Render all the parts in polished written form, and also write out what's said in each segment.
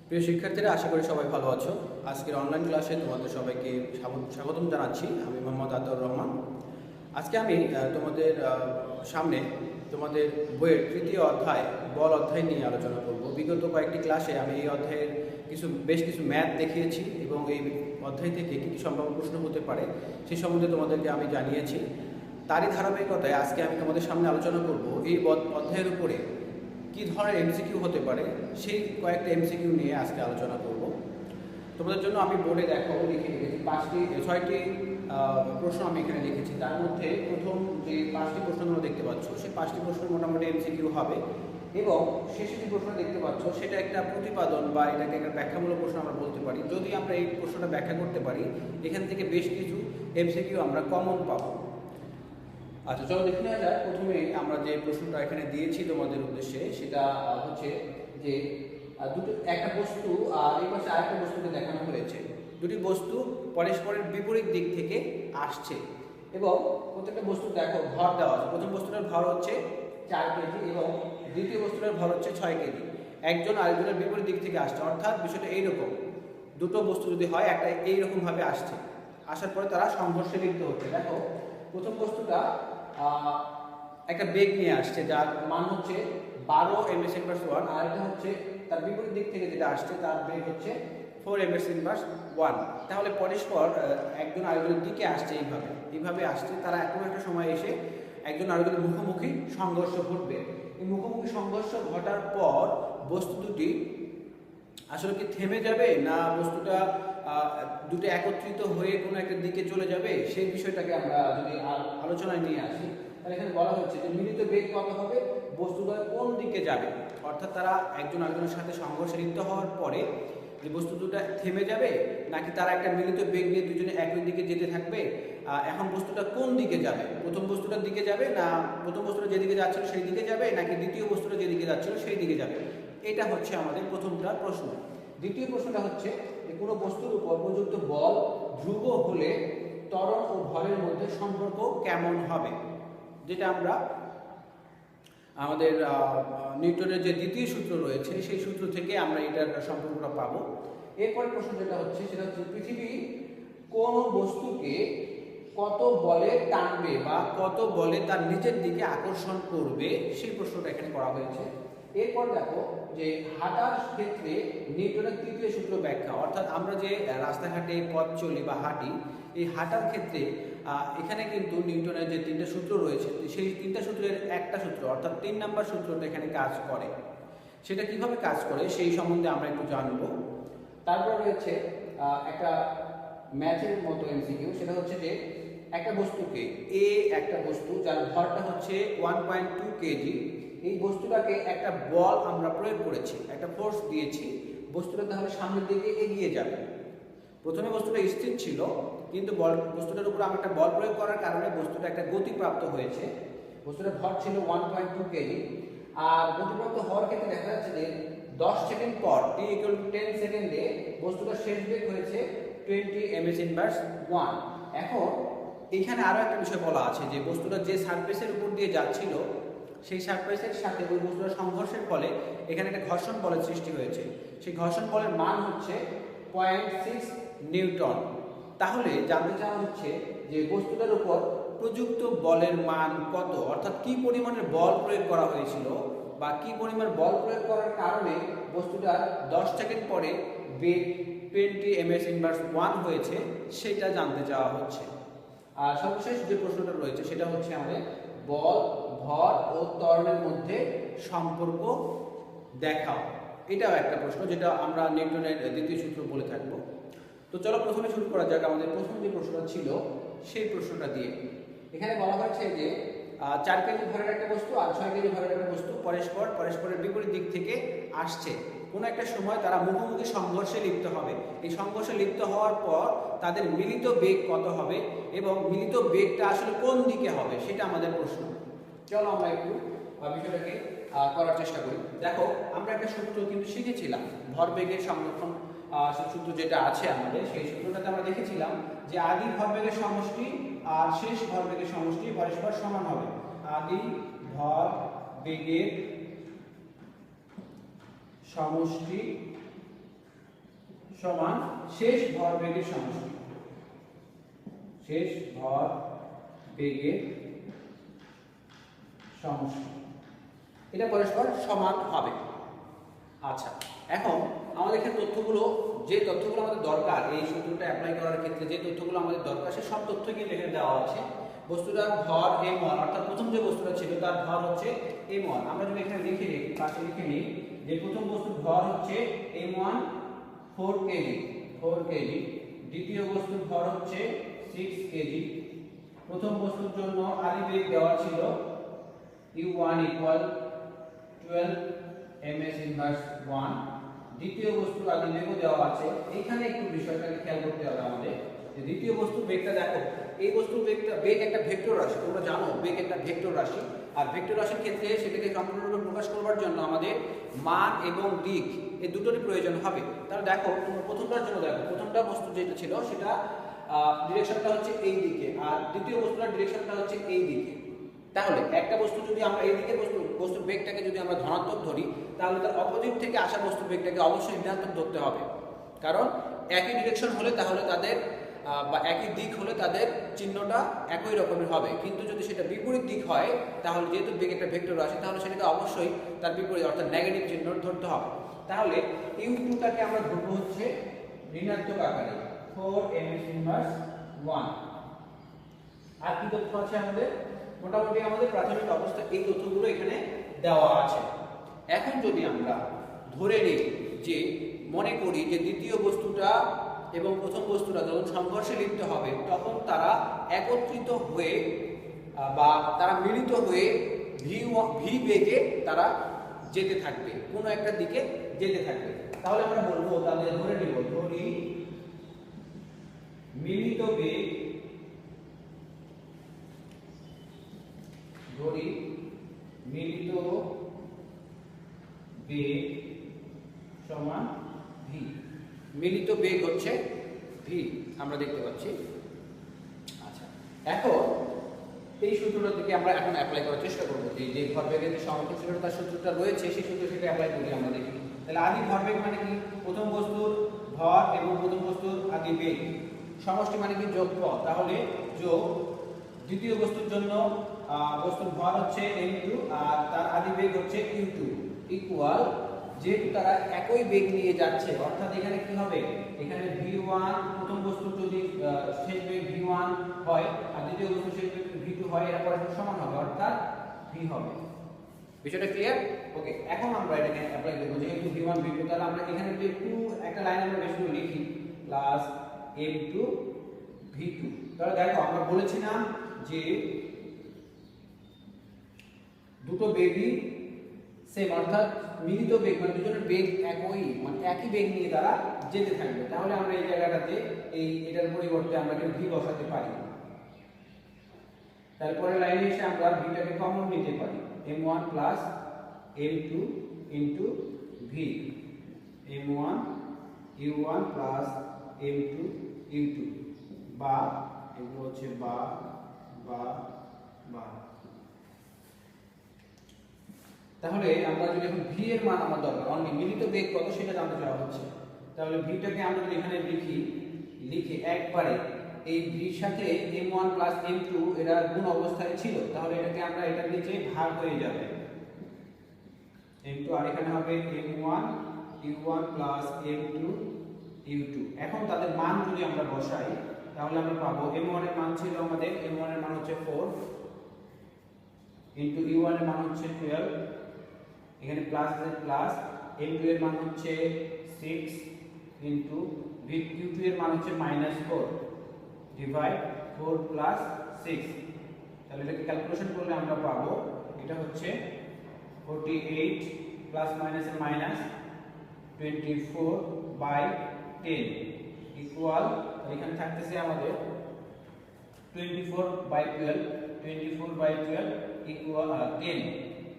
প্রিয় শিক্ষার্থীরা, আশা করি সবাই ভালো আছো। আজকের অনলাইন ক্লাসে তোমাদের সবাইকে স্বাগতম জানাচ্ছি। আমি মোহাম্মদ আতাউর রহমান। আজকে আমি তোমাদের সামনে তোমাদের বইয়ের তৃতীয় অধ্যায় বল অধ্যায় নিয়ে আলোচনা করব। বিগত কয়েকটি ক্লাসে আমি এই অধ্যায়ের বেশ কিছু ম্যাথ দেখিয়েছি এবং এই অধ্যায় থেকে কী কী সম্ভাব্য প্রশ্ন হতে পারে সেই সম্বন্ধে তোমাদেরকে আমি জানিয়েছি। তারই ধারাবাহিকতায় আজকে আমি তোমাদের সামনে আলোচনা করব এই অধ্যায়ের উপরে কী ধরনের এমসিকিউ হতে পারে সেই কয়েকটা এমসিকিউ নিয়ে আজকে আলোচনা করব। তোমাদের জন্য আমি বোর্ডে লিখে রেখেছি 6টি প্রশ্ন আমি এখানে লিখেছি। তার মধ্যে প্রথম যে 5টি প্রশ্ন তোমরা দেখতে পাচ্ছ সেই 5টি প্রশ্ন মোটামুটি এমসিকিউ হবে এবং শেষে যে প্রশ্ন দেখতে পাচ্ছ সেটা একটা প্রতিপাদন বা এটাকে একটা ব্যাখ্যামূলক প্রশ্ন আমরা বলতে পারি। যদি আমরা এই প্রশ্নটা ব্যাখ্যা করতে পারি এখান থেকে বেশ কিছু এমসিকিউ আমরা কমন পাবো। আচ্ছা, চলো দেখে নেওয়া যাক। প্রথমে আমরা যে প্রশ্নটা এখানে দিয়েছি তোমাদের উদ্দেশ্যে সেটা হচ্ছে যে একটা বস্তু আর এই পাশে আরেকটা বস্তুকে দেখানো হয়েছে। দুটি বস্তু পরস্পরের বিপরীত দিক থেকে আসছে এবং প্রত্যেকটা বস্তু দেখো ভর দেওয়া আছে। প্রথম বস্তুটার ভর হচ্ছে 4 কেজি এবং দ্বিতীয় বস্তুটার ভর হচ্ছে 6 কেজি। একজন আরেকজনের বিপরীত দিক থেকে আসছে, অর্থাৎ বিষয়টা এইরকম। দুটো বস্তু যদি হয়, একটা এইরকমভাবে আসছে, আসার পরে তারা সংঘর্ষে লিপ্ত হচ্ছে। দেখো প্রথম বস্তুটা একটা বেগ নিয়ে আসছে যার মান হচ্ছে 12 ms/1, আর এটা হচ্ছে তার বিপরীত দিক থেকে যেটা আসছে তার বেগ হচ্ছে 4 ms/1। তাহলে পরস্পর একজন আরেকজনের দিকে আসছে, এইভাবে আসছে। তারা কোনো একটা সময় এসে একজন আরেকজনের মুখোমুখি সংঘর্ষ ঘটবে। এই মুখোমুখি সংঘর্ষ ঘটার পর বস্তু দুটি আসলে কি থেমে যাবে না বস্তুটা দুটো একত্রিত হয়ে কোনো একটা দিকে চলে যাবে, সেই বিষয়টাকে আমরা যদি আলোচনায় নিয়ে আসি তাহলে এখানে বলা হচ্ছে যে মিলিত বেগ কত হবে, বস্তুটা কোন দিকে যাবে। অর্থাৎ তারা একজন আরেকজনের সাথে সংঘর্ষে লিপ্ত হওয়ার পরে যে বস্তু দুটো থেমে যাবে নাকি তারা একটা মিলিত বেগ নিয়ে দুজনে একই দিকে যেতে থাকবে। এখন বস্তুটা কোন দিকে যাবে, প্রথম বস্তুটার দিকে যাবে না প্রথম বস্তুটা যেদিকে যাচ্ছিল সেই দিকে যাবে নাকি দ্বিতীয় বস্তুটা যেদিকে যাচ্ছিল সেই দিকে যাবে। এটা হচ্ছে আমাদের প্রথমটা প্রশ্ন। দ্বিতীয় প্রশ্নটা হচ্ছে যে কোনো বস্তুর উপর প্রযুক্ত বল ধ্রুব হলে ত্বরণ ও ভরের মধ্যে সম্পর্ক কেমন হবে, যেটা আমরা আমাদের নিউটনের যে দ্বিতীয় সূত্র রয়েছে সেই সূত্র থেকে আমরা এটার সম্পর্কটা পাবো। এরপরে প্রশ্ন যেটা হচ্ছে সেটা হচ্ছে পৃথিবী কোন বস্তুকে কত বলে টানবে বা কত বলে তার নিচের দিকে আকর্ষণ করবে, সেই প্রশ্নটা এখানে করা হয়েছে। এরপর দেখো যে হাঁটার ক্ষেত্রে নিউটনের তৃতীয় সূত্র ব্যাখ্যা, অর্থাৎ আমরা যে রাস্তাঘাটে পথ চলি বা হাঁটি, এই হাঁটার ক্ষেত্রে এখানে কিন্তু নিউটনের যে 3টা সূত্র রয়েছে সেই 3টা সূত্রের একটা সূত্র অর্থাৎ 3 নম্বর সূত্রটা এখানে কাজ করে। সেটা কিভাবে কাজ করে সেই সম্বন্ধে আমরা একটু জানবো। তারপর রয়েছে একটা ম্যাথের মতো এমসিকিউ, সেটা হচ্ছে যে একটা বস্তুকে একটা বস্তু যার ভরটা হচ্ছে 1.2 কেজি, এই বস্তুটাকে একটা বল আমরা প্রয়োগ করেছি, একটা ফোর্স দিয়েছি, বস্তুটা তাহলে সামনের দিকে এগিয়ে যাবে। প্রথমে বস্তুটা স্থির ছিল কিন্তু বস্তুটার উপর আমরা একটা বল প্রয়োগ করার কারণে বস্তুটা একটা গতিপ্রাপ্ত হয়েছে। বস্তুটার ভর ছিল 1.2 কেজি আর গতিপ্রাপ্ত হওয়ার ক্ষেত্রে দেখা যাচ্ছে যে 10 সেকেন্ড পর t=10 সেকেন্ডে বস্তুটার শেষ বেগ হয়েছে 20 ms/1। এখন এখানে আরো একটা বিষয় বলা আছে যে বস্তুটা যে সারফেসের উপর দিয়ে যাচ্ছিল সেই সারফেসের সাথে ওই বস্তুটার সংঘর্ষের ফলে এখানে একটা ঘর্ষণ বলের সৃষ্টি হয়েছে। সেই ঘর্ষণ বলের মান হচ্ছে 0.6 নিউটন। তাহলে জানতে চাওয়া হচ্ছে যে বস্তুটার উপর প্রযুক্ত বলের মান কত, অর্থাৎ কি পরিমাণের বল প্রয়োগ করা হয়েছিল বা কি পরিমাণ বল প্রয়োগ করার কারণে বস্তুটার 10 সেকেন্ড পরে বেগ 20 ms/1 হয়েছে, সেটা জানতে চাওয়া হচ্ছে। আর সর্বশেষ যে প্রশ্নটা রয়েছে সেটা হচ্ছে আমাদের বল, ভর ও ত্বরণের মধ্যে সম্পর্ক দেখাও। এটাও একটা প্রশ্ন যেটা আমরা নিউটনের দ্বিতীয় সূত্র বলে থাকবো। তো চলো প্রথমে শুরু করা যাক আমাদের প্রথম যে প্রশ্নটা ছিল সেই প্রশ্নটা দিয়ে। এখানে বলা হয়েছে যে 4 কেজি ভরের একটা বস্তু আর 6 কেজি ভরের একটা বস্তু পরস্পরের বিপরীত দিক থেকে আসছে। কোনো একটা সময় তারা মুখোমুখি সংঘর্ষে লিপ্ত হবে। এই সংঘর্ষে লিপ্ত হওয়ার পর তাদের মিলিত বেগ কত হবে এবং মিলিত বেগটা আসলে কোন দিকে হবে সেটা আমাদের প্রশ্ন। চলো আমরা একটু বিষয়টাকে করার চেষ্টা করি। দেখো আমরা একটা সূত্র কিন্তু শিখেছিলাম, ভরবেগের সংরক্ষণ সূত্র যেটা আছে আমাদের, সেই সূত্রটাতে আমরা দেখেছিলাম যে আদি ভরবেগের সমষ্টি আর শেষ ভরবেগের সমষ্টি পরস্পর সমান হবে। আদি ভরবেগের সমষ্টি সমান শেষ ভরবেগের সমষ্টি, শেষ ভরবেগের সমষ্টি, এটা পরস্পর সমান হবে। আচ্ছা, এখন আমাদের এখানে তথ্যগুলো, যে তথ্যগুলো আমাদের দরকার এই সূত্রটা অ্যাপ্লাই করার ক্ষেত্রে যে তথ্যগুলো আমাদের দরকার সে সব তথ্য কিন্তু এখানে দেওয়া আছে। বস্তুটার ভর m1, অর্থাৎ প্রথম যে বস্তুটা ছিল তার ভর হচ্ছে m1। আমরা যদি এখানে লিখে নিই, পাশে লিখে নিই যে প্রথম বস্তুর ভর হচ্ছে m1 4 কেজি, 4 কেজি। দ্বিতীয় বস্তুর ভর হচ্ছে 6 কেজি। প্রথম বস্তুর জন্য আদিবেগ দেওয়া ছিল u1 = 12 ms ইনভার্স 1। দ্বিতীয় বস্তুর আদিবেগও দেওয়া আছে। এখানে একটু বিষয়টাকে খেয়াল করতে হবে আমাদের, যে দ্বিতীয় বস্তুর বেগটা দেখো, এই বস্তুর বেগ একটা ভেক্টর রাশি, তোমরা জানো বেগ একটা ভেক্টর রাশি। আর ভেক্টর রাশির ক্ষেত্রে সেটাকে সম্পূর্ণরূপে প্রকাশ করবার জন্য আমাদের মান এবং দিক এই দুটোরই প্রয়োজন হবে। তাহলে দেখো তোমরা প্রথমটার জন্য দেখো, প্রথমটা বস্তু যেটা ছিল সেটা ডিরেকশনটা হচ্ছে এই দিকে, আর দ্বিতীয় বস্তুটার ডিরেকশনটা হচ্ছে এই দিকে। তাহলে একটা বস্তু যদি আমরা এই দিকের বস্তুর বেগটাকে যদি আমরা ধনাত্মক ধরি, তাহলে তার অপোজিট থেকে আসা বস্তুর বেগটাকে অবশ্যই ঋণাত্মক ধরতে হবে। কারণ একই ডিরেকশন হলে তাহলে তাদের বা একই দিক হলে তাদের চিহ্নটা একই রকমের হবে। কিন্তু যদি সেটা বিপরীত দিক হয়, তাহলে যেহেতু বেগ একটা ভেক্টর আসে, তাহলে সেটাকে অবশ্যই তার বিপরীত অর্থাৎ নেগেটিভ চিহ্ন ধরতে হবে। তাহলে u2টাকে আমরা ধরবো হচ্ছে ঋণাত্মক আকারে 4 ms ইনভার্স 1। আর কি তথ্য আছে আমাদের? মোটামুটি আমাদের প্রাথমিক অবস্থা এই তথ্যগুলো এখানে দেওয়া আছে। এখন যদি আমরা ধরে নিই যে, মনে করি যে দ্বিতীয় বস্তুটা এবং প্রথম বস্তুটা যখন সংঘর্ষে লিপ্ত হবে, তখন তারা একত্রিত হয়ে বা তারা মিলিত হয়ে ভি বেগে তারা যেতে থাকবে, কোনো একটা দিকে যেতে থাকবে। তাহলে আমরা বলবো, তাহলে ধরে নিব, ধরি মিলিত বেগ, ধরি মিলিত বেগ সমান ভি। মিলিত বেগ হচ্ছে ভি, আমরা দেখতে পাচ্ছি। আচ্ছা, এখন এই সূত্রটা থেকে আমরা এখন অ্যাপ্লাই করার চেষ্টা করব, যে ভরবেগের যে সমতুল্য তার সূত্রটা রয়েছে সেই সূত্র থেকে অ্যাপ্লাই করি আমরা দেখি। তাহলে আদি ভরবেগ মানে কি? প্রথম বস্তুর ভর এবং প্রথম বস্তুর আদি বেগ সমষ্টি মানে কি? যোগফল। তাহলে যোগ দ্বিতীয় বস্তুর জন্য বস্তুর ভর হচ্ছে m2 আর তার আদি বেগ হচ্ছে u2 ইকুয়াল, যেহেতু তারা একই বেগ নিয়ে যাচ্ছে, অর্থাৎ এখানে কি হবে? এখানে v1 প্রথম বস্তুর যদি শেষ বেগ v1 হয় আর দ্বিতীয় বস্তুর শেষ বেগ v2 হয়, এর পরে সমান হবে, অর্থাৎ v হবে। বিষয়টা ক্লিয়ার? ওকে, এখন আমরা এটাকে অ্যাপ্লাই করব। যেহেতু v1 v2, তাহলে আমরা এখানে যদি একটু একটা লাইন আমরা বেশি করে লিখি, প্লাস m2 v2। তাহলে দেখো আমরা বলেছিলাম যে দুটো বেগই সেম, অর্থাৎ মিলিত বেগ মানে দুজনের বেগ একই, মানে একই বেগ নিয়ে তারা যেতে থাকবে। তাহলে আমরা এই জায়গাটাতে এটার পরিবর্তে আমরা কি ভি বসাতে পারি। তারপরে লাইনে এসে আমরা ভিটাকে কমন নিতে পারি, m1 plus m2 into V, m1 u1 plus m2 u2, বা এগুলো হচ্ছে বা বা বা। তাহলে আমরা যদি এখন ভি এর মান আমার দরকার, অনলি মিলিত বেগ কত সেটা জানতে চাওয়া হচ্ছে। তাহলে ভিটাকে আমরা যদি এখানে লিখে একবারে এই ভির সাথে m1 প্লাস m2 এরা গুণ অবস্থায় ছিল, তাহলে এটাকে আমরা এটার নিচে ভাগ হয়ে যাবে m2, আর এখানে হবে m1 u1 plus m2 u2। এখন তাদের মান যদি আমরা বসাই, তাহলে আমরা পাবো m1 এর মান ছিল আমাদের, m1 এর মান হচ্ছে 4 ইনটু u1 এর মান হচ্ছে 12, এখানে প্লাস আছে প্লাস, m2 এর মান হচ্ছে 6 ইনটু u2 এর মান হচ্ছে -4 ডিভাইড 4 প্লাস 6। তাহলে এটাকে ক্যালকুলেশন করলে আমরা পাবো এটা হচ্ছে 48 প্লাস মাইনাস এর মাইনাস 24/10 ইকুয়াল, এখানে থাকতেছে আমাদের 24/12 ইকুয়াল 10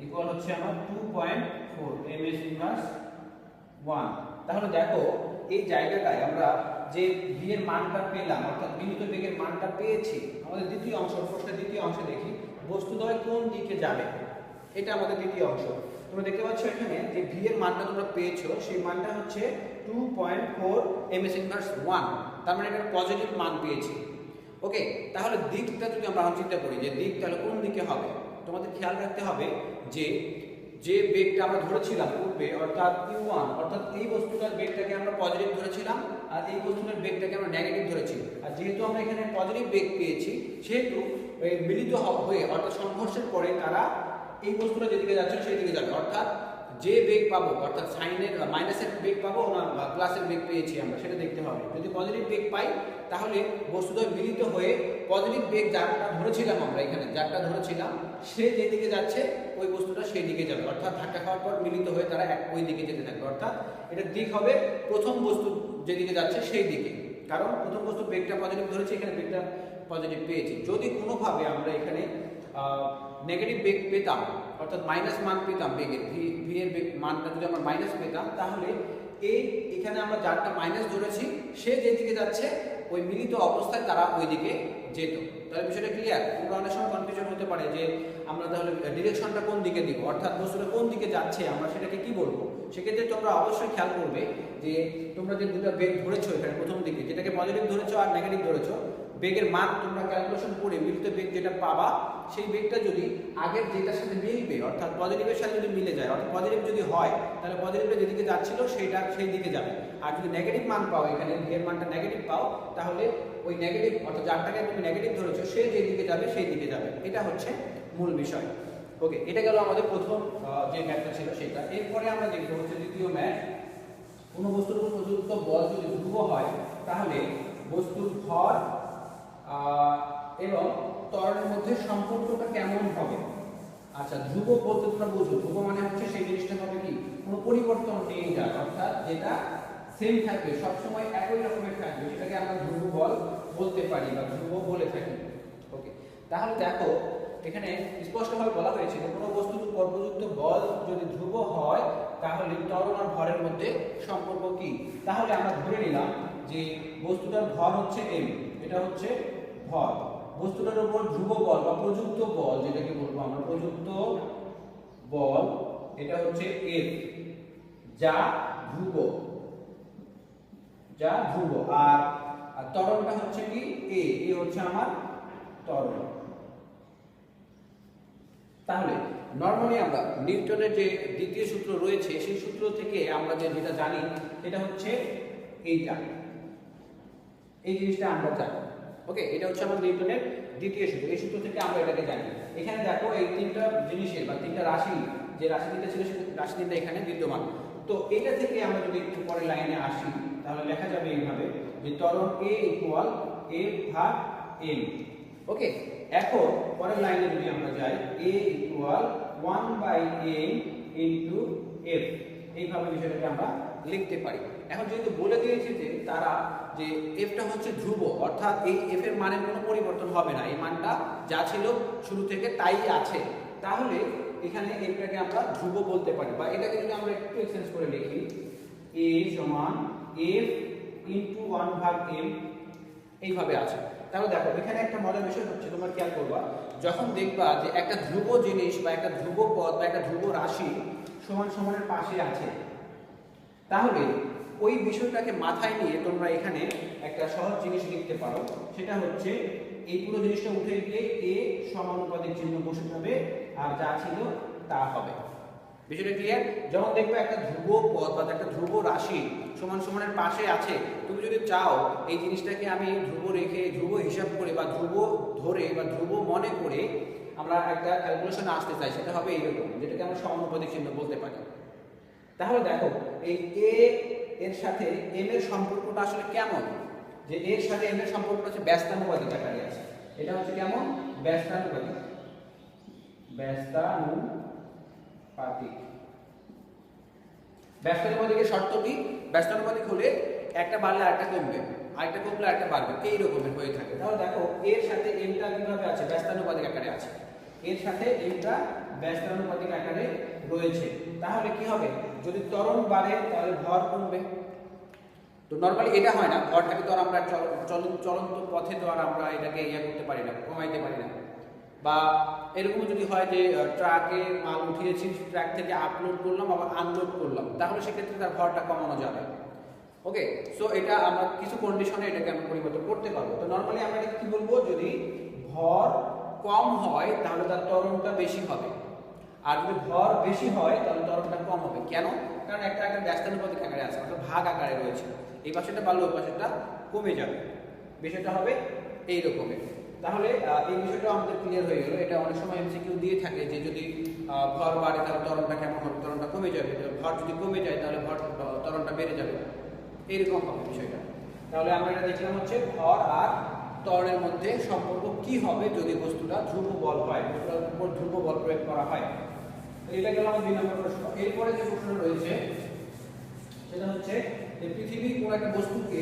ইকুয়াল হচ্ছে আমার 2.4 ms ইনভার্স 1। তাহলে দেখো এই জায়গাটায় আমরা যে ভি এর মানটা পেলাম, অর্থাৎ মিলিত বেগের মানটা পেয়েছি। আমাদের দ্বিতীয় অংশ, প্রশ্নের দ্বিতীয় অংশে দেখি বস্তুদ্বয় কোন দিকে যাবে। এটা আমাদের দ্বিতীয় অংশ। তোমরা দেখতে পাচ্ছ এখানে যে ভি এর মানটা তোমরা পেয়েছো, সেই মানটা হচ্ছে 2.4 ms ইনভার্স 1, তার মানে এটা পজিটিভ মান পেয়েছি। ওকে, তাহলে দিকটা যদি আমরা চিন্তা করি যে দিক তাহলে কোন দিকে হবে, তোমাদের খেয়াল রাখতে হবে যে যে বেগটা আমরা ধরেছিলাম পূর্বে, অর্থাৎ u1, অর্থাৎ এই বস্তুটার বেগটাকে আমরা পজিটিভ ধরেছিলাম আর এই বস্তুটার বেগটাকে আমরা নেগেটিভ ধরেছি। আর যেহেতু আমরা এখানে পজিটিভ বেগ পেয়েছি, সেহেতু মিলিত হয়ে অর্থাৎ সংঘর্ষের পরে তারা এই বস্তুটা যেদিকে যাচ্ছে সেই দিকে যাবে। অর্থাৎ যে বেগ পাবো, অর্থাৎ সাইনের মাইনাসের বেগ পাবো না প্লাসের বেগ পেয়েছি আমরা, সেটা দেখতে হবে। যদি পজিটিভ বেগ পাই তাহলে বস্তুদ্বয় মিলিত হয়ে পজিটিভ বেগ যারটা ধরেছিলাম আমরা এখানে, যারটা ধরেছিলাম সে যেদিকে যাচ্ছে ওই বস্তুটা সেই দিকে যাবে। অর্থাৎ ধাক্কা খাওয়ার পর মিলিত হয়ে তারা ওই দিকে যেতে থাকবে। অর্থাৎ এটার দিক হবে প্রথম বস্তু যেদিকে যাচ্ছে সেই দিকে, কারণ প্রথম বস্তু বেগটা পজিটিভ ধরেছে, এখানে বেগটা পজিটিভ পেয়েছি। যদি কোনোভাবে আমরা এখানে নেগেটিভ বেগ পেতাম, অর্থাৎ মাইনাস মান পেতাম বেগের, ভি এর বেগ মানটা যদি আমরা মাইনাস পেতাম, তাহলে এখানে আমরা যারটা মাইনাস ধরেছি সে যেদিকে যাচ্ছে ওই মিলিত অবস্থায় তারা ওই দিকে যেত। তাহলে বিষয়টা ক্লিয়ার? তোমরা অনেক সময় কনফিউশন হতে পারে যে আমরা তাহলে ডিরেকশনটা কোন দিকে দিব, অর্থাৎ বস্তুটা কোন দিকে যাচ্ছে আমরা সেটাকে কি বলবো। সেক্ষেত্রে তোমরা অবশ্যই খেয়াল করবে যে তোমরা যে দুটো বেগ ধরেছো এখানে প্রথম দিকে, যেটাকে পজিটিভ ধরেছো আর নেগেটিভ ধরেছো, বেগের মান তোমরা ক্যালকুলেশন করে মিলিত বেগ যেটা পাবা, সেই বেগটা যদি আগের যেটার সাথে মিলবে, অর্থাৎ পজিটিভের সাথে যদি মিলে যায়, অর্থাৎ পজিটিভ যদি হয় তাহলে পজিটিভটা যেদিকে যাচ্ছিল সেইটা সেই দিকে যাবে। আর যদি নেগেটিভ মান পাও, এখানে এর মানটা নেগেটিভ পাও, তাহলে ওই নেগেটিভ অর্থাৎ যারটাকে তুমি নেগেটিভ ধরেছো সে যেদিকে যাবে সেই দিকে যাবে। এটা হচ্ছে মূল বিষয়। ওকে, এটা গেল আমাদের প্রথম যে ম্যাথটা ছিল সেটা। এরপরে আমরা দেখবো হচ্ছে দ্বিতীয় ম্যাথ। কোনো বস্তুর উপর প্রযুক্ত বল যদি ধ্রুব হয় তাহলে বস্তুর ভর এবং ত্বরণের মধ্যে সম্পর্কটা কেমন হবে। আচ্ছা, ধ্রুব বলতে তোমরা বুঝো, ধ্রুব মানে হচ্ছে সেই জিনিসটা হবে কি কোনো পরিবর্তন নেই যার, অর্থাৎ যেটা সেম থাকবে সবসময় একই রকমের থাকবে, সেটাকে আমরা ধ্রুব বল বলতে পারি বা ধ্রুব বলে থাকি। ওকে, তাহলে দেখো এখানে স্পষ্টভাবে বলা হয়েছে যে কোনো বস্তুর উপর প্রযুক্ত বল যদি ধ্রুব হয় তাহলে ত্বরণ আর ভরের মধ্যে সম্পর্ক কি। তাহলে আমরা ধরে নিলাম যে বস্তুটার ভর হচ্ছে m, এটা হচ্ছে ভর, বস্তুটার উপর ধ্রুব বল বা প্রযুক্ত বল যেটাকে বলবো আমরা প্রযুক্ত বল, এটা হচ্ছে F, যা ধ্রুব, আর ত্বরণটা হচ্ছে কি a, হচ্ছে আমার ত্বরণ। তাহলে নরমালি আমরা নিউটনের যে দ্বিতীয় সূত্র রয়েছে সেই সূত্র থেকে আমরা যেটা জানি সেটা হচ্ছে এইটা, এই জিনিসটা আমরা জানি। ওকে, এটা হচ্ছে আমাদের নিউটনের দ্বিতীয় সূত্র, এই সূত্র থেকে আমরা এটাকে জানি। এখানে দেখো এই তিনটা জিনিসের বা তিনটা রাশি, যে রাশি তিনটা ছিল সেই রাশি তিনটা এখানে বিদ্যমান। তো এটা থেকে আমরা যদি একটু পরের লাইনে আসি তাহলে লেখা যাবে এইভাবে যে ত্বরণ a ইকুয়াল f ভাগ m। ওকে, এখন পরের লাইনে যদি আমরা যাই a equal 1/m into f, এইভাবে বিষয়টাকে আমরা লিখতে পারি। এখন যেহেতু বলে দিয়েছে যে তারা যে এফটা হচ্ছে ধ্রুব, অর্থাৎ এই এফ এর মানের কোনো পরিবর্তন হবে না, এই মানটা যা ছিল শুরু থেকে তাই আছে, তাহলে এখানে এফটাকে আমরা ধ্রুব বলতে পারি। বা এটাকে যদি আমরা একটু এক্সচেঞ্জ করে লিখি a সমান f ইনটু 1/m, এইভাবে আছে। তাহলে দেখো এখানে একটা মজার বিষয় হচ্ছে, তোমরা খেয়াল করবা যখন দেখবা যে একটা ধ্রুব জিনিস বা একটা ধ্রুব পদ বা একটা ধ্রুব রাশি সমান সমানের পাশে আছে, তাহলে ওই বিষয়টাকে মাথায় নিয়ে তোমরা এখানে একটা সহজ জিনিস লিখতে পারো, সেটা হচ্ছে এই পুরো জিনিসটা উঠে গিয়ে a সমানুপাতিক চিহ্ন বসে যাবে আর যা ছিল তা হবে। বিষয়টা ক্লিয়ার? যখন দেখবে একটা ধ্রুব পদ বা একটা ধ্রুব রাশি সমান সমানের পাশে আছে, তুমি যদি চাও এই জিনিসটাকে আমি ধ্রুব রেখে ধ্রুব হিসাব করে বা ধ্রুব ধরে বা ধ্রুব মনে করে আমরা একটা ক্যালকুলেশনে আসতে চাই, সেটা হবে এইরকম, যেটাকে আমরা সমানুপাতিক চিহ্ন বলতে পারি। তাহলে দেখো এই a এর সাথে m এর সম্পর্কটা আসলে কেমন, যে এর সাথে m এর সম্পর্কটা হচ্ছে ব্যস্তানুপাতিক আকারে আছে। এটা হচ্ছে কেমন? ব্যস্তানুপাতিক। ব্যস্তানুপাতিকের শর্ত কি? ব্যস্তানুপাতিক হলে একটা বাড়লে আরেকটা কমবে, আরেকটা কমলে আরেকটা বাড়বে, এই রকমের হয়ে থাকে। তাহলে দেখো এর সাথে mটা কিভাবে আছে? ব্যস্তানুপাতিক আকারে আছে, এর সাথে mটা ব্যস্তানুপাতিক আকারে রয়েছে। তাহলে কি হবে? যদি ত্বরণ বাড়ে তাহলে ভর কমবে। তো নরমালি এটা হয় না, ভরটাকে তো আর আমরা চলন্ত পথে তো আর আমরা এটাকে করতে পারি না, কমাইতে পারি না। বা এরকম যদি হয় যে ট্রাকে মাল উঠিয়েছি, ট্রাক থেকে আপলোড করলাম আবার আনলোড করলাম, তাহলে সেক্ষেত্রে তার ভরটা কমানো যাবে। ওকে, সো এটা আমরা কিছু কন্ডিশনে এটাকে আমরা পরিবর্তন করতে পারবো। তো নর্মালি আমরা এটা কি বলবো, যদি ভর কম হয় তাহলে তার ত্বরণটা বেশি হবে, আর যদি ভর বেশি হয় তাহলে ত্বরণটা কম হবে। কেন? কারণ একটা ব্যস্তানুপাতিক আকারে আছে, অর্থাৎ ভাগ আকারে রয়েছে। এই পাশেটা বাড়লে ওই পাশেটা কমে যাবে, বিষয়টা হবে এই রকমের। তাহলে এই বিষয়টা আমাদের ক্লিয়ার হয়ে গেল। এটা অনেক সময় এমসিকিউ দিয়ে থাকে যে যদি ভর বাড়ে তাহলে ত্বরণটা কেমন হবে, ত্বরণটা কমে যাবে, ভর যদি কমে যায় তাহলে ত্বরণটা বেড়ে যাবে, এইরকম হবে বিষয়টা। তাহলে আমরা এটা দেখলাম হচ্ছে ভর আর ত্বরণের মধ্যে সম্পর্ক কি হবে যদি বস্তুটা ধ্রুব বল হয়, বস্তুটার উপর ধ্রুব বল প্রয়োগ করা হয়। এটা গেল আমার 2 নম্বর প্রশ্ন। এরপরে যে প্রশ্নটা রয়েছে সেটা হচ্ছে যে পৃথিবী কোন একটা বস্তুকে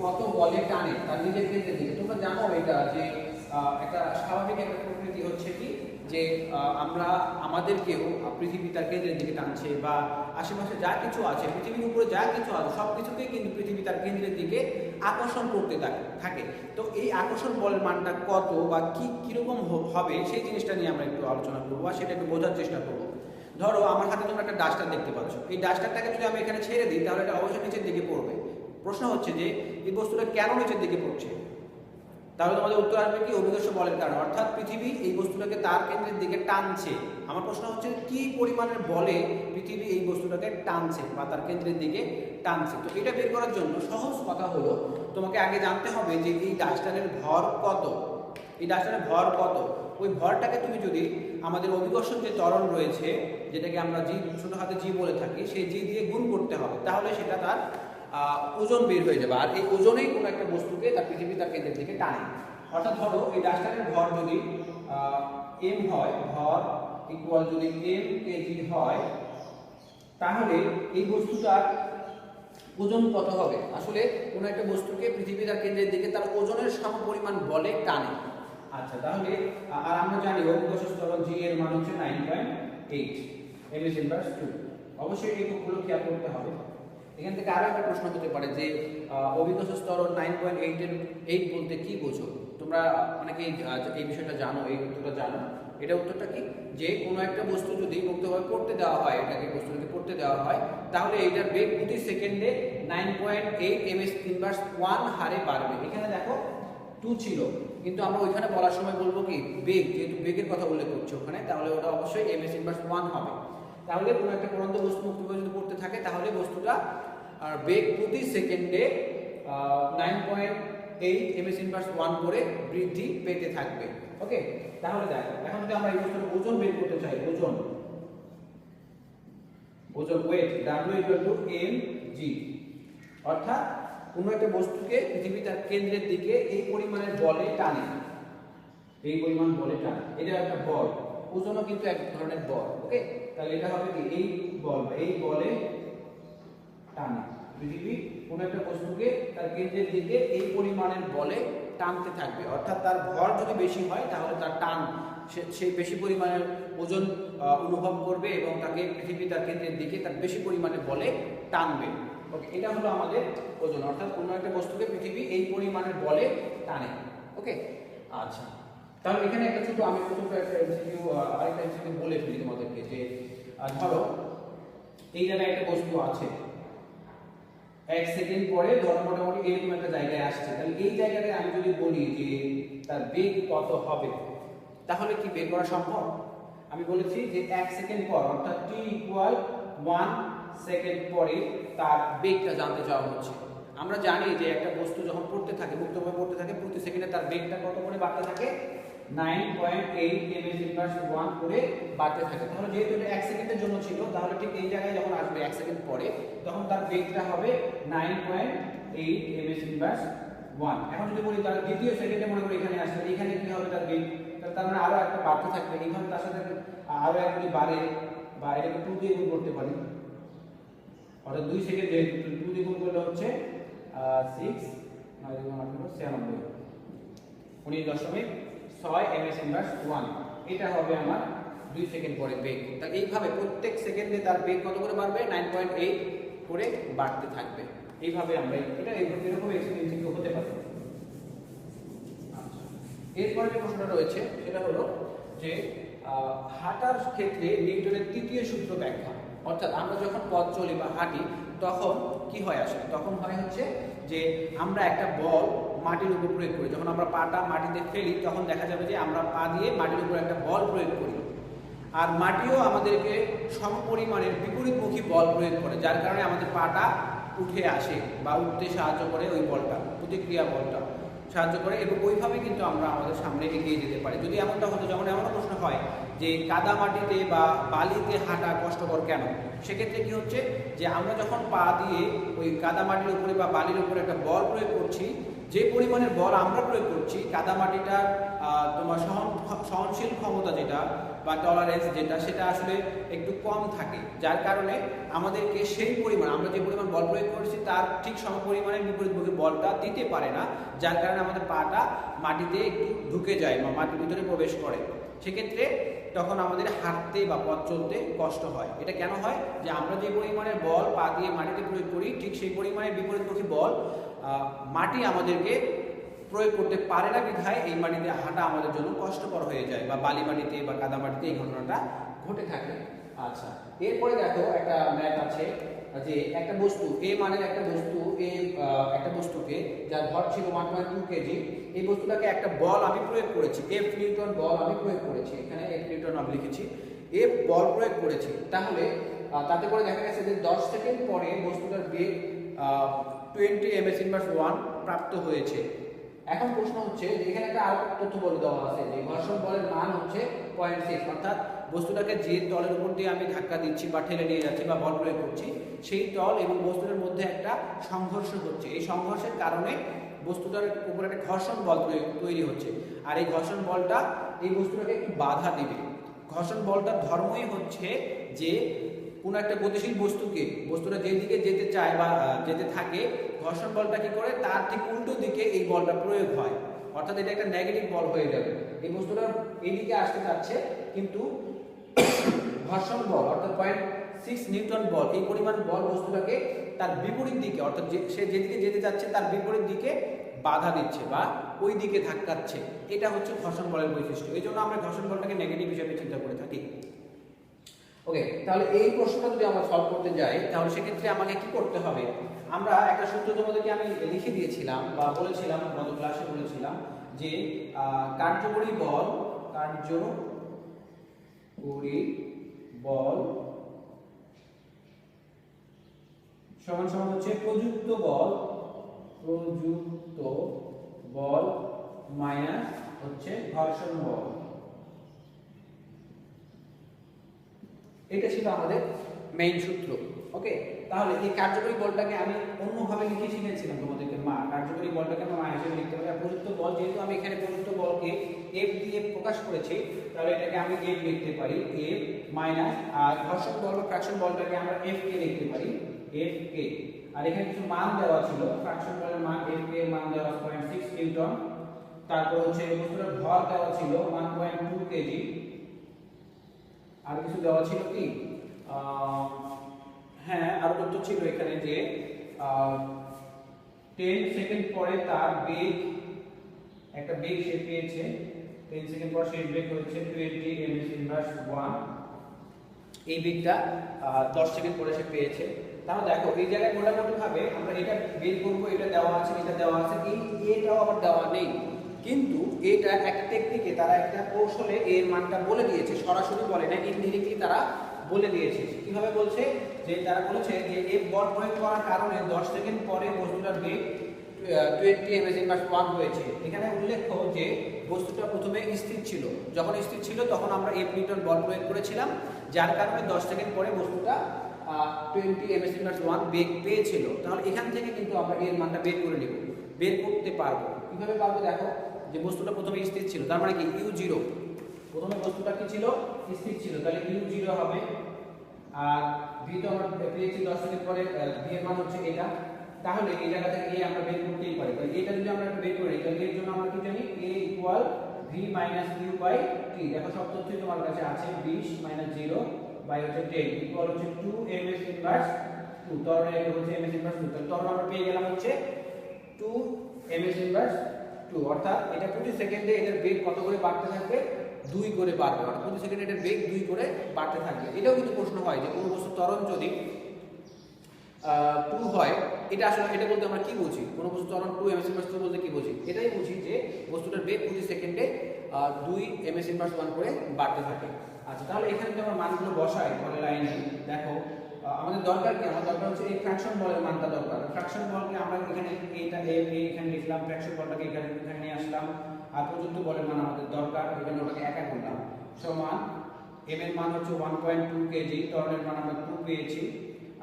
কত বলে টানে তার নিজের কেন্দ্রের দিকে। তোমরা জানো এটা যে একটা স্বাভাবিক একটা প্রকৃতি হচ্ছে কি যে আমরা আমাদেরকেও পৃথিবী তার কেন্দ্রের দিকে টানছে, বা আশেপাশে যা কিছু আছে, পৃথিবীর উপরে যা কিছু আছে সব কিছুকেই কিন্তু পৃথিবী তার কেন্দ্রের দিকে আকর্ষণ করতে থাকে। তো এই আকর্ষণ বলের মানটা কত বা কিরকম হবে সেই জিনিসটা নিয়ে আমরা একটু আলোচনা করবো, আর সেটা একটু বোঝার চেষ্টা করবো। ধরো আমার হাতে তোমরা একটা ডাস্টার দেখতে পাচ্ছ, এই ডাস্টারটাকে যদি আমি এখানে ছেড়ে দিই তাহলে এটা অবশ্যই নিচের দিকে পড়বে। প্রশ্ন হচ্ছে যে এই বস্তুটা কেন নিচের দিকে পড়ছে? তাহলে তোমাদের উত্তর আসবে কি, অভিকর্ষ বলের কারণে, অর্থাৎ পৃথিবী এই বস্তুটাকে তার কেন্দ্রের দিকে টানছে। আমার প্রশ্ন হচ্ছে কি পরিমাণের বলে পৃথিবী এই বস্তুটাকে টানছে বা তার কেন্দ্রের দিকে টানছে। তো এটা বের করার জন্য সহজ কথা হলো, তোমাকে আগে জানতে হবে যে এই ডাস্টারের ভর কত। এই ডাস্টারের ভর কত, ওই ভরটাকে তুমি যদি আমাদের অভিকর্ষণ যে ত্বরণ রয়েছে, যেটাকে আমরা জি, ছোট হাতে জি বলে থাকি, সেই জি দিয়ে গুণ করতে হবে, তাহলে সেটা তার ওজন বের হয়ে যাবে। আর এই ওজনেই কোনো একটা বস্তুকে তার পৃথিবী তার কেন্দ্রের দিকে টানে। অর্থাৎ ধরো এই ডাস্টারের ভর যদি এম হয়, ভর ইকুয়াল যদি এম কেজি হয়, তাহলে এই বস্তুটার ওজন কত হবে? আসলে কোনো একটা বস্তুকে পৃথিবী তার কেন্দ্রের দিকে তার ওজনের সমপরিমাণ বলে টানে। আচ্ছা, তাহলে আর আমরা জানি অভিকর্ষ ত্বরণ জি এর মান হচ্ছে 9.8 ms ইনভার্স 2। অবশ্যই এই এককগুলো খেয়াল করতে হবে। এখান থেকে আরো একটা প্রশ্ন হতে পারে যে অভিকর্ষ ত্বরণ 9.8 এর 8 বলতে কি বোঝো? তোমরা অনেকেই এই বিষয়টা জানো, এই উত্তরটা জানো। এটা উত্তরটা কি, যে কোনো একটা বস্তু যদি মুক্তভাবে পড়তে দেওয়া হয়, এটাকে বস্তুটাকে পড়তে দেওয়া হয়, তাহলে এইটার বেগ প্রতি সেকেন্ডে 9.8 ms ইনভার্স 1 হারে বাড়বে। এখানে দেখো 2 ছিল, কিন্তু আমরা ওইখানে বলার সময় বলবো কি বেগ, যেহেতু বেগের কথা উল্লেখ করছি ওখানে, তাহলে ওটা অবশ্যই ms ইনভার্স 1 হবে। তাহলে কোনো একটা পড়ন্ত বস্তু মুক্তভাবে যদি পড়তে থাকে তাহলে বস্তুটা আর বেগ প্রতি সেকেন্ডে 9.8 ms ইনভার্স 1 করে বৃদ্ধি পেতে থাকবে। ওকে, তাহলে দেখো এখন যদি আমরা এই বস্তুর ওজন বের করতে চাই, ওজন ওয়েট W mg, অর্থাৎ কোনো একটা বস্তুকে পৃথিবী তার কেন্দ্রের দিকে এই পরিমাণের বলে টানে, এই পরিমাণ বলে টানে, এটা একটা বল। ওজনও কিন্তু এক ধরনের বল। ওকে, তাহলে এটা হবে কি, এই বল বা এই বলে টানে পৃথিবী কোনো একটা বস্তুকে তার কেন্দ্রের দিকে এই পরিমাণের বলে টানতে থাকবে। অর্থাৎ তার ভর যদি বেশি হয় তাহলে তার টান, সেই বেশি পরিমাণের ওজন অনুভব করবে এবং তাকে পৃথিবী তার কেন্দ্রের দিকে তার বেশি পরিমাণে বলে টানবে। ওকে, এটা হলো আমাদের ওজন, অর্থাৎ কোনো একটা বস্তুকে পৃথিবী এই পরিমাণের বলে টানে। ওকে, আচ্ছা, তাহলে এখানে একটা ছোট, আমি ছোট একটা এমসিকিউ, আরেকটা এমসিকিউ বলে ফেলি তোমাদেরকে যে ধরো এই জায়গায় একটা বস্তু আছে, 1 সেকেন্ড পরে ধরো মোটামুটি এরকম একটা জায়গায় আসছে, তাহলে এই জায়গাটায় আমি যদি বলি যে তার বেগ কত হবে, তাহলে কি বের করা সম্ভব? আমি বলেছি যে 1 সেকেন্ড পর, অর্থাৎ t ইকুয়াল 1 সেকেন্ড পরে তার বেগটা জানতে চাওয়া হচ্ছে। আমরা জানি যে একটা বস্তু যখন পড়তে থাকে, মুক্তভাবে পড়তে থাকে, প্রতি সেকেন্ডে তার বেগটা কত করে বাড়তে থাকে? 9.8 ms ইনভার্স 1 করে বাড়তে থাকে। তাহলে যেহেতু এটা 1 সেকেন্ডের জন্য ছিল, তাহলে ঠিক এই জায়গায় যখন আসবে 1 সেকেন্ড পরে, তখন তার বেগটা হবে 9.8 ms ইনভার্স 1। এখন যদি বলি তার দ্বিতীয় সেকেন্ডে মনে করি এখানে আসবে, এখানে কি হবে তার বেগ? তার মানে আরো একটা বাড়তে থাকবে, এইভাবে তার সাথে আরো এক যদি বাড়ে, বা এটাকে 2 দিয়ে গুণ করতে পারি, অর্থাৎ 2 সেকেন্ড যেহেতু 2 দিয়ে গুণ করলে হচ্ছে 6 96 19.6 ms ইনভার্স 1। এটা হবে আমার 2 সেকেন্ড পরে বেগ। তাই এইভাবে প্রত্যেক সেকেন্ডে তার বেগ কত করে বাড়বে? 9.8 করে বাড়তে থাকবে। এইভাবে আমরা এটা এরকম এক্সপেরিয়েন্স হতে পারে। আচ্ছা, এরপরে যে প্রশ্নটা রয়েছে সেটা হলো যে হাঁটার ক্ষেত্রে নিউটনের তৃতীয় সূত্র ব্যাখ্যা। অর্থাৎ আমরা যখন পথ চলি বা হাঁটি তখন কি হয় আসলে, তখন হয় হচ্ছে যে আমরা একটা বল মাটির উপর প্রয়োগ করি। যখন আমরা পাটা মাটিতে ফেলি তখন দেখা যাবে যে আমরা পা দিয়ে মাটির উপর একটা বল প্রয়োগ করি, আর মাটিও আমাদেরকে সমপরিমাণের বিপরীতমুখী বল প্রয়োগ করে, যার কারণে আমাদের পাটা উঠে আসে বা উঠতে সাহায্য করে ওই বলটা, প্রতিক্রিয়া বলটা সাহায্য করে, এবং ওইভাবে কিন্তু আমরা আমাদের সামনে এগিয়ে যেতে পারি। যদি এমনটা হতো, যখন এমন প্রশ্ন হয় যে কাদা মাটিতে বা বালিতে হাঁটা কষ্টকর কেন, সেক্ষেত্রে কি হচ্ছে যে আমরা যখন পা দিয়ে ওই কাদা মাটির উপরে বা বালির উপরে একটা বল প্রয়োগ করছি, যে পরিমাণের বল আমরা প্রয়োগ করছি কাদা মাটিটার তোমার সহনশীল ক্ষমতা যেটা বা টলারেন্স যেটা, সেটা আসলে একটু কম থাকে, যার কারণে আমাদেরকে সেই পরিমাণ আমরা যে পরিমাণ বল প্রয়োগ করছি তার ঠিক সমপরিমাণের বিপরীতমুখী বলটা দিতে পারে না, যার কারণে আমাদের পাটা মাটিতে একটু ঢুকে যায় বা মাটির ভিতরে প্রবেশ করে। সেক্ষেত্রে তখন আমাদের হাঁটতে বা পথ চলতে কষ্ট হয়। এটা কেন হয়, যে আমরা যে পরিমাণের বল পা দিয়ে মাটিতে প্রয়োগ করি ঠিক সেই পরিমাণের বিপরীতমুখী বল মাটি আমাদেরকে প্রয়োগ করতে পারে না, বিধায় এই মাটিতে হাঁটা আমাদের জন্য কষ্টকর হয়ে যায়, বা বালি মাটিতে বা কাদা মাটিতে এই ঘটনাটা ঘটে থাকে। আচ্ছা, এরপরে দেখো একটা ম্যাথ আছে যে একটা বস্তু এ মানের একটা বস্তু একটা বস্তুকে যার ভর ছিল 1.2 কেজি, এই বস্তুটাকে একটা বল আমি প্রয়োগ করেছি, এফ নিউটন বল আমি প্রয়োগ করেছি, এখানে এফ নিউটন আমি লিখেছি, এফ বল প্রয়োগ করেছি। তাহলে তাতে করে দেখা গেছে যে 10 সেকেন্ড পরে বস্তুটার বেগ 20 ms/1 প্রাপ্ত হয়েছে। এখন প্রশ্ন হচ্ছে যে এখানে একটা আরো তথ্য বলে দেওয়া আছে যে ঘর্ষণ বলের মান হচ্ছে 0.6, অর্থাৎ বস্তুটাকে যে তলের উপর দিয়ে আমি ধাক্কা দিচ্ছি বা ঠেলে নিয়ে যাচ্ছি বা বল প্রয়োগ করছি, সেই তল এবং বস্তুটার মধ্যে একটা সংঘর্ষ হচ্ছে। এই সংঘর্ষের কারণে বস্তুটার উপরে একটা ঘর্ষণ বল তৈরি হচ্ছে, আর এই ঘর্ষণ বলটা এই বস্তুটাকে একটু বাধা দিবে। ঘর্ষণ বলটার ধর্মই হচ্ছে যে কোনো একটা গতিশীল বস্তুটা যেদিকে যেতে চায় বা যেতে থাকে, ঘর্ষণ বলটা কি করে তার ঠিক উল্টো দিকে এই বলটা প্রয়োগ হয়, অর্থাৎ এটা একটা নেগেটিভ বল হয়ে যাবে। এই বস্তুটা এইদিকে আসতে যাচ্ছে, কিন্তু ঘর্ষণ বল অর্থাৎ 0.6 নিউটন বল, এই পরিমাণ বল বস্তুটাকে তার বিপরীত দিকে, অর্থাৎ সে যেদিকে যেতে যাচ্ছে তার বিপরীত দিকে বাধা দিচ্ছে বা ওই দিকে ধাক্কাচ্ছে। এটা হচ্ছে ঘর্ষণ বলের বৈশিষ্ট্য। এই জন্য আমরা ঘর্ষণ বলটাকে নেগেটিভ হিসেবে চিন্তা করে থাকি। ওকে, তাহলে এই প্রশ্নটা যদি আমরা সলভ করতে যাই তাহলে সেক্ষেত্রে আমাকে কি করতে হবে, আমরা একটা সূত্র তোমাদেরকে আমি লিখে দিয়েছিলাম বা বলেছিলাম, গত ক্লাসে বলেছিলাম যে কার্যকরী বল সমান সমান হচ্ছে প্রযুক্ত বল মাইনাস হচ্ছে ঘর্ষণ বল। এটা ছিল আমাদের মেইন সূত্র। ওকে, তাহলে এই কার্যকরী বলটাকে আমি অন্যভাবে লিখে শিখেছিলাম তোমাদেরকে, কার্যকরী বলটাকে আমরা হিসেবে লিখতে পারি। আর প্রযুক্ত বল, যেহেতু আমি এখানে প্রযুক্ত বলকে এফ দিয়ে প্রকাশ করেছি, তাহলে এটাকে আমি এফ লিখতে পারি, এফ মাইনাস, আর ঘর্ষণ বল বা ফ্র্যাকশন বলটাকে আমরা এফ কে লিখতে পারি, এফ কে। আর এখানে কিছু মান দেওয়া ছিল, ফ্র্যাকশন বলের মান এফ কে এর মান দেওয়া 0.6 নিউটন, তারপর হচ্ছে বস্তুটার ভর দেওয়া ছিল 1.2 কেজি, আর কিছু দেওয়া ছিল কি হ্যাঁ আরো তথ্য ছিল এখানে যে 10 সেকেন্ড পরে তার বেগ, একটা বেগ সে পেয়েছে, 10 সেকেন্ড পর সেই বেগ হচ্ছে 20 ms/1, এই বেগটা 10 সেকেন্ড পরে সে পেয়েছে। তাহলে দেখো এই জায়গায় মোটামুটি ভাবে আমরা এটা বের করব, এটা দেওয়া আছে, এটা দেওয়া আছে, এটাও আবার দেওয়া নেই, কিন্তু এটা একটা টেকনিকে তারা একটা কৌশলে এর মানটা বলে দিয়েছে, সরাসরি বলে না, ইনডিরেক্টলি তারা বলে দিয়েছে। কিভাবে বলছে, যে তারা বলেছে যে এফ বল প্রয়োগ করার কারণে 10 সেকেন্ড পরে বস্তুটার বেগ 20 ms/1 হয়েছে। এখানে উল্লেখ্য যে বস্তুটা প্রথমে স্থির ছিল, যখন স্থির ছিল তখন আমরা এফ নিউটন বল প্রয়োগ করেছিলাম, যার কারণে 10 সেকেন্ড পরে বস্তুটা 20 ms/1 বেগ পেয়েছিল। তাহলে এখান থেকে কিন্তু আমরা এর মানটা বের করতে পারবো। কিভাবে পারবো, দেখো যে বস্তুটা প্রথমে স্থির ছিল, তার মানে কি u0, প্রথমে বস্তুটা কি ছিল, স্থির ছিল, তাহলে u0 হবে, আর v তো আমরা পেয়েছি 10 সেকেন্ড পরে, v এর মান হচ্ছে এটা, তাহলে এই জায়গা থেকে a আমরা বের করতেই পারি। তাহলে এটা যদি আমরা বের করি তাহলে এর জন্য আমরা কি জানি, a = v - u/t। দেখো সব তথ্যই তোমার কাছে আছে, 20 - 0 বাই হচ্ছে 10 ইকুয়াল হচ্ছে 2 ms/2, তাহলে এটা হচ্ছে ms/2, তাহলে আমরা পেয়ে গেলাম হচ্ছে 2 ms/2, অর্থাৎ এটা প্রতি সেকেন্ডে এটার বেগ কত করে বাড়তে থাকবে, 2 করে বাড়বে, মানে প্রতি সেকেন্ডে এটার বেগ 2 করে বাড়তে থাকবে। এটাও কিন্তু প্রশ্ন হয় যে কোনো বস্তুর ত্বরণ যদি 2 হয়, এটা আসলে এটা বলতে আমরা কি বুঝি? কোনো বস্তু ত্বরণ 2 ms/2 বলতে কি বুঝি? এটাই বুঝি যে বস্তুটার বেগ প্রতি সেকেন্ডে 2 ms/1 করে বাড়তে থাকে। আচ্ছা, তাহলে এখানে যদি আমরা মানগুলো বসাই তাহলে লাইনে দেখো আমাদের দরকার কি? আমার দরকার হচ্ছে এই ফ্র্যাকশন বলের মানটা দরকার। ফ্র্যাকশন বলকে আমরা এখানে এইটা এখানে লিখলাম, ফ্র্যাকশন বলটাকে এখানে নিয়ে আসলাম, আর প্রযুক্ত বলের মান আমাদের দরকার, এখানে ওটাকে একা করলাম। সমান m এর মান হচ্ছে 1.2 কেজি, ত্বরণের মান আমরা 2 পেয়েছি,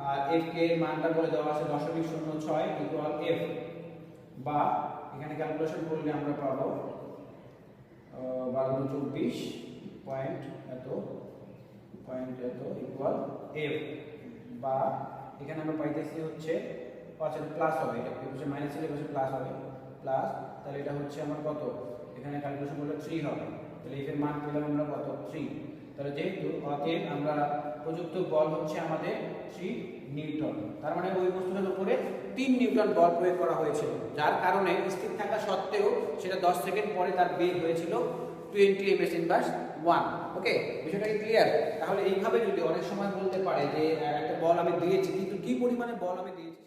আর f কে এর মানটা বলে দেওয়া আছে 0.06 ইকুয়াল f, বা এখানে ক্যালকুলেশন করলে আমরা পাবো 1224 পয়েন্ট এত ইকুয়াল f, বা এখানে আমরা পাইতেছি হচ্ছে আচ্ছা প্লাস হবে, এটা হচ্ছে মাইনাস ছিল, এটা প্লাস হবে, প্লাস, তাহলে এটা হচ্ছে আমার কত, এখানে ক্যালকুলেশন করলে 3 হবে, তাহলে f এর মান পেলাম আমরা কত 3। তাহলে যেহেতু অতএব আমরা প্রযুক্ত বল হচ্ছে আমাদের 3 নিউটন, তার মানে ওই বস্তুটার উপরে 3 নিউটন বল প্রয়োগ করা হয়েছিল, যার কারণে স্থির থাকা সত্ত্বেও সেটা 10 সেকেন্ড পরে তার বেগ হয়েছিল 20 ms/1। ওকে, বিষয়টা কি ক্লিয়ার? তাহলে এইভাবে যদি অনেক সময় বলতে পারে যে একটা বল আমি দিয়েছি কিন্তু কি পরিমাণে বল আমি দিয়েছি